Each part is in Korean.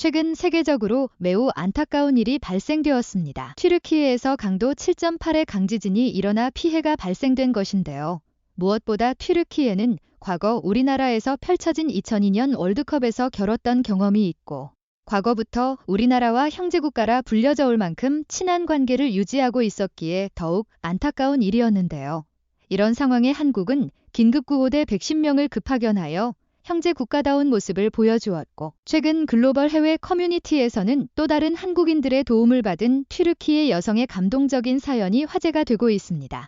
최근 세계적으로 매우 안타까운 일이 발생되었습니다. 튀르키예에서 강도 7.8의 강지진이 일어나 피해가 발생된 것인데요. 무엇보다 튀르키예는 과거 우리나라에서 펼쳐진 2002년 월드컵에서 겨뤘던 경험이 있고 과거부터 우리나라와 형제국가라 불려져 올 만큼 친한 관계를 유지하고 있었기에 더욱 안타까운 일이었는데요. 이런 상황에 한국은 긴급구호대 110명을 급파견하여 형제 국가다운 모습을 보여주었고 최근 글로벌 해외 커뮤니티에서는 또 다른 한국인들의 도움을 받은 튀르키예 여성의 감동적인 사연이 화제가 되고 있습니다.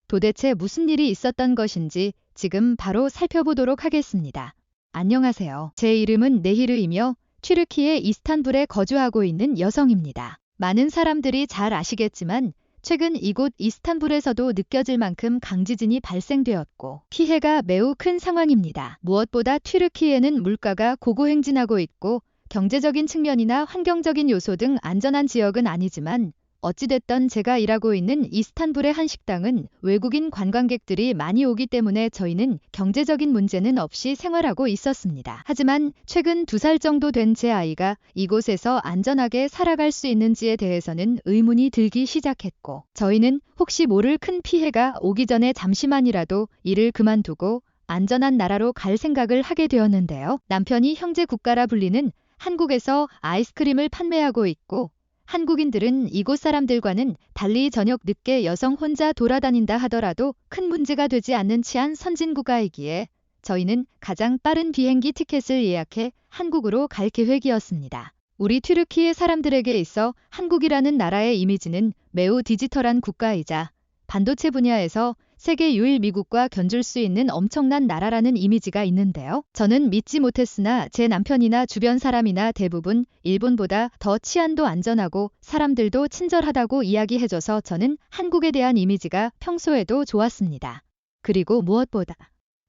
도대체 무슨 일이 있었던 것인지 지금 바로 살펴보도록 하겠습니다. 안녕하세요. 제 이름은 네히르이며 튀르키예 이스탄불에 거주하고 있는 여성입니다. 많은 사람들이 잘 아시겠지만 최근 이곳 이스탄불에서도 느껴질 만큼 강지진이 발생되었고 피해가 매우 큰 상황입니다. 무엇보다 튀르키예는 물가가 고고행진하고 있고 경제적인 측면이나 환경적인 요소 등 안전한 지역은 아니지만 어찌됐던 제가 일하고 있는 이스탄불의 한 식당은 외국인 관광객들이 많이 오기 때문에 저희는 경제적인 문제는 없이 생활하고 있었습니다. 하지만 최근 2살 정도 된 제 아이가 이곳에서 안전하게 살아갈 수 있는지에 대해서는 의문이 들기 시작했고 저희는 혹시 모를 큰 피해가 오기 전에 잠시만이라도 일을 그만두고 안전한 나라로 갈 생각을 하게 되었는데요. 남편이 형제 국가라 불리는 한국에서 아이스크림을 판매하고 있고 한국인들은 이곳 사람들과는 달리 저녁 늦게 여성 혼자 돌아다닌다 하더라도 큰 문제가 되지 않는 치안 선진국가이기에 저희는 가장 빠른 비행기 티켓을 예약해 한국으로 갈 계획이었습니다. 우리 튀르키예 사람들에게 있어 한국이라는 나라의 이미지는 매우 디지털한 국가이자 반도체 분야에서 세계 유일 미국과 견줄 수 있는 엄청난 나라라는 이미지가 있는데요. 저는 믿지 못했으나 제 남편이나 주변 사람이나 대부분 일본보다 더 치안도 안전하고 사람들도 친절하다고 이야기해줘서 저는 한국에 대한 이미지가 평소에도 좋았습니다. 그리고 무엇보다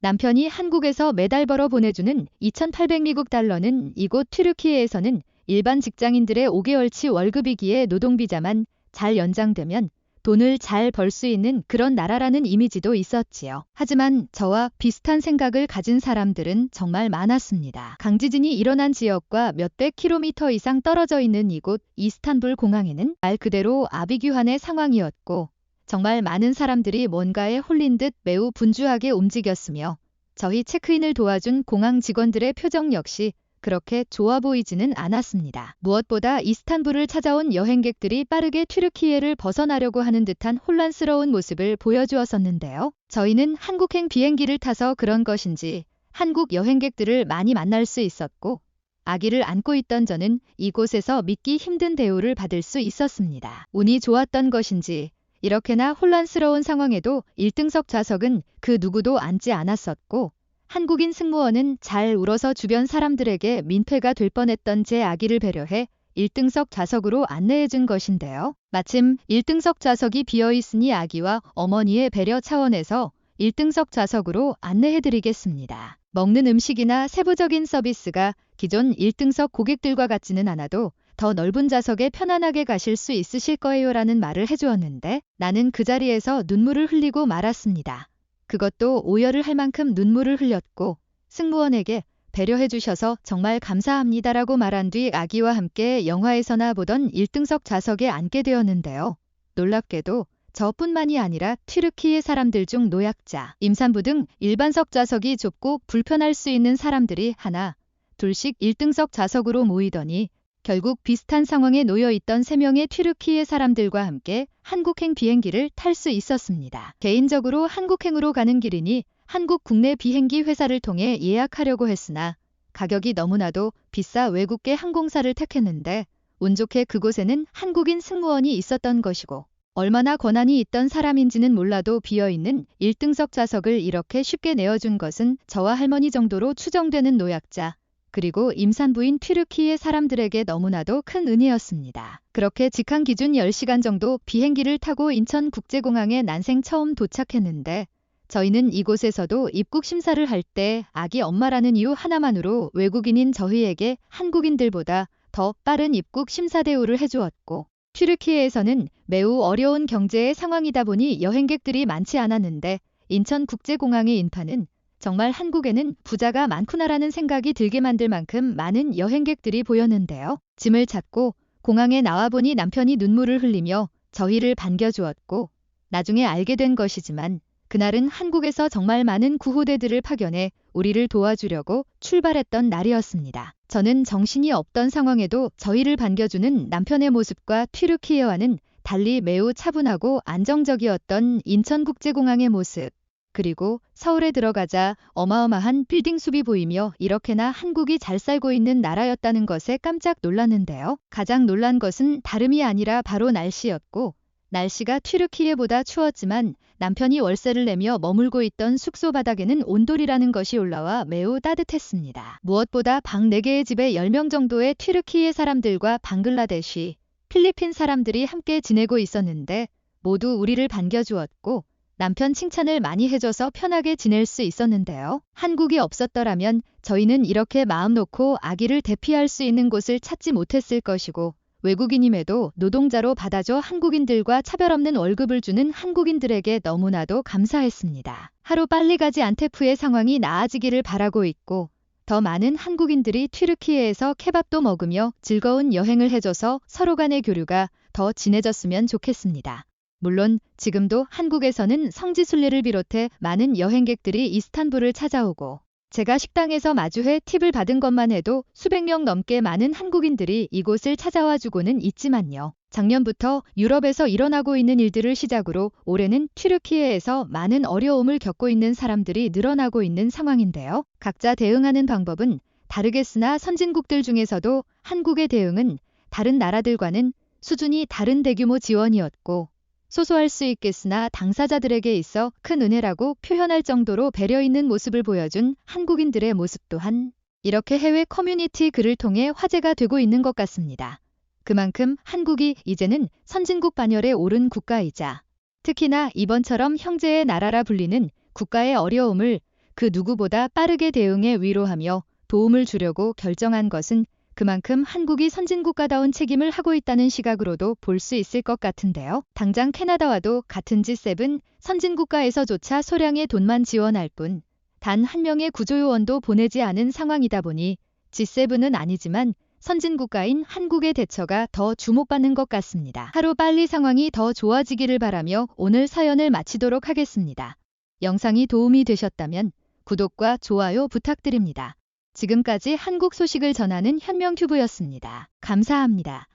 남편이 한국에서 매달 벌어 보내주는 2,800미국 달러는 이곳 튀르키예에서는 일반 직장인들의 5개월치 월급이기에 노동비자만 잘 연장되면 돈을 잘 벌 수 있는 그런 나라라는 이미지도 있었지요. 하지만 저와 비슷한 생각을 가진 사람들은 정말 많았습니다. 강지진이 일어난 지역과 몇백 킬로미터 이상 떨어져 있는 이곳 이스탄불 공항에는 말 그대로 아비규환의 상황이었고 정말 많은 사람들이 뭔가에 홀린 듯 매우 분주하게 움직였으며 저희 체크인을 도와준 공항 직원들의 표정 역시 그렇게 좋아 보이지는 않았습니다. 무엇보다 이스탄불을 찾아온 여행객들이 빠르게 튀르키예를 벗어나려고 하는 듯한 혼란스러운 모습을 보여주었었는데요. 저희는 한국행 비행기를 타서 그런 것인지 한국 여행객들을 많이 만날 수 있었고 아기를 안고 있던 저는 이곳에서 믿기 힘든 대우를 받을 수 있었습니다. 운이 좋았던 것인지 이렇게나 혼란스러운 상황에도 1등석 좌석은 그 누구도 앉지 않았었고 한국인 승무원은 잘 울어서 주변 사람들에게 민폐가 될 뻔했던 제 아기를 배려해 1등석 좌석으로 안내해준 것인데요. 마침 1등석 좌석이 비어있으니 아기와 어머니의 배려 차원에서 1등석 좌석으로 안내해드리겠습니다. 먹는 음식이나 세부적인 서비스가 기존 1등석 고객들과 같지는 않아도 더 넓은 좌석에 편안하게 가실 수 있으실 거예요 라는 말을 해주었는데 나는 그 자리에서 눈물을 흘리고 말았습니다. 그것도 오열을 할 만큼 눈물을 흘렸고 승무원에게 배려해 주셔서 정말 감사합니다라고 말한 뒤 아기와 함께 영화에서나 보던 1등석 좌석에 앉게 되었는데요. 놀랍게도 저뿐만이 아니라 튀르키예 사람들 중 노약자, 임산부 등 일반석 좌석이 좁고 불편할 수 있는 사람들이 하나, 둘씩 1등석 좌석으로 모이더니 결국 비슷한 상황에 놓여 있던 3명의 튀르키예 사람들과 함께 한국행 비행기를 탈 수 있었습니다. 개인적으로 한국행으로 가는 길이니 한국 국내 비행기 회사를 통해 예약하려고 했으나 가격이 너무나도 비싸 외국계 항공사를 택했는데 운 좋게 그곳에는 한국인 승무원이 있었던 것이고 얼마나 권한이 있던 사람인지는 몰라도 비어있는 1등석 좌석을 이렇게 쉽게 내어준 것은 저와 할머니 정도로 추정되는 노약자 그리고 임산부인 튀르키예 사람들에게 너무나도 큰 은혜였습니다. 그렇게 직항 기준 10시간 정도 비행기를 타고 인천국제공항에 난생 처음 도착했는데 저희는 이곳에서도 입국 심사를 할 때 아기 엄마라는 이유 하나만으로 외국인인 저희에게 한국인들보다 더 빠른 입국 심사 대우를 해주었고 튀르키예에서는 매우 어려운 경제의 상황이다 보니 여행객들이 많지 않았는데 인천국제공항의 인파는 정말 한국에는 부자가 많구나라는 생각이 들게 만들 만큼 많은 여행객들이 보였는데요. 짐을 찾고 공항에 나와보니 남편이 눈물을 흘리며 저희를 반겨주었고 나중에 알게 된 것이지만 그날은 한국에서 정말 많은 구호대들을 파견해 우리를 도와주려고 출발했던 날이었습니다. 저는 정신이 없던 상황에도 저희를 반겨주는 남편의 모습과 튀르키예와는 달리 매우 차분하고 안정적이었던 인천국제공항의 모습, 그리고 서울에 들어가자 어마어마한 빌딩 숲이 보이며 이렇게나 한국이 잘 살고 있는 나라였다는 것에 깜짝 놀랐는데요. 가장 놀란 것은 다름이 아니라 바로 날씨였고, 날씨가 튀르키예보다 추웠지만 남편이 월세를 내며 머물고 있던 숙소 바닥에는 온돌이라는 것이 올라와 매우 따뜻했습니다. 무엇보다 방 4개의 집에 10명 정도의 튀르키예 사람들과 방글라데시, 필리핀 사람들이 함께 지내고 있었는데 모두 우리를 반겨주었고 남편 칭찬을 많이 해줘서 편하게 지낼 수 있었는데요. 한국이 없었더라면 저희는 이렇게 마음 놓고 아기를 대피할 수 있는 곳을 찾지 못했을 것이고 외국인임에도 노동자로 받아줘 한국인들과 차별 없는 월급을 주는 한국인들에게 너무나도 감사했습니다. 하루 빨리 가지 안테프의 상황이 나아지기를 바라고 있고 더 많은 한국인들이 튀르키예에서 케밥도 먹으며 즐거운 여행을 해줘서 서로 간의 교류가 더 진해졌으면 좋겠습니다. 물론 지금도 한국에서는 성지순례를 비롯해 많은 여행객들이 이스탄불을 찾아오고 제가 식당에서 마주해 팁을 받은 것만 해도 수백 명 넘게 많은 한국인들이 이곳을 찾아와 주고는 있지만요. 작년부터 유럽에서 일어나고 있는 일들을 시작으로 올해는 튀르키예에서 많은 어려움을 겪고 있는 사람들이 늘어나고 있는 상황인데요. 각자 대응하는 방법은 다르겠으나 선진국들 중에서도 한국의 대응은 다른 나라들과는 수준이 다른 대규모 지원이었고 소소할 수 있겠으나 당사자들에게 있어 큰 은혜라고 표현할 정도로 배려 있는 모습을 보여준 한국인들의 모습 또한 이렇게 해외 커뮤니티 글을 통해 화제가 되고 있는 것 같습니다. 그만큼 한국이 이제는 선진국 반열에 오른 국가이자 특히나 이번처럼 형제의 나라라 불리는 국가의 어려움을 그 누구보다 빠르게 대응해 위로하며 도움을 주려고 결정한 것은 그만큼 한국이 선진국가다운 책임을 하고 있다는 시각으로도 볼 수 있을 것 같은데요. 당장 캐나다와도 같은 G7 선진국가에서조차 소량의 돈만 지원할 뿐 단 한 명의 구조요원도 보내지 않은 상황이다 보니 G7은 아니지만 선진국가인 한국의 대처가 더 주목받는 것 같습니다. 하루빨리 상황이 더 좋아지기를 바라며 오늘 사연을 마치도록 하겠습니다. 영상이 도움이 되셨다면 구독과 좋아요 부탁드립니다. 지금까지 한국 소식을 전하는 현명튜브였습니다. 감사합니다.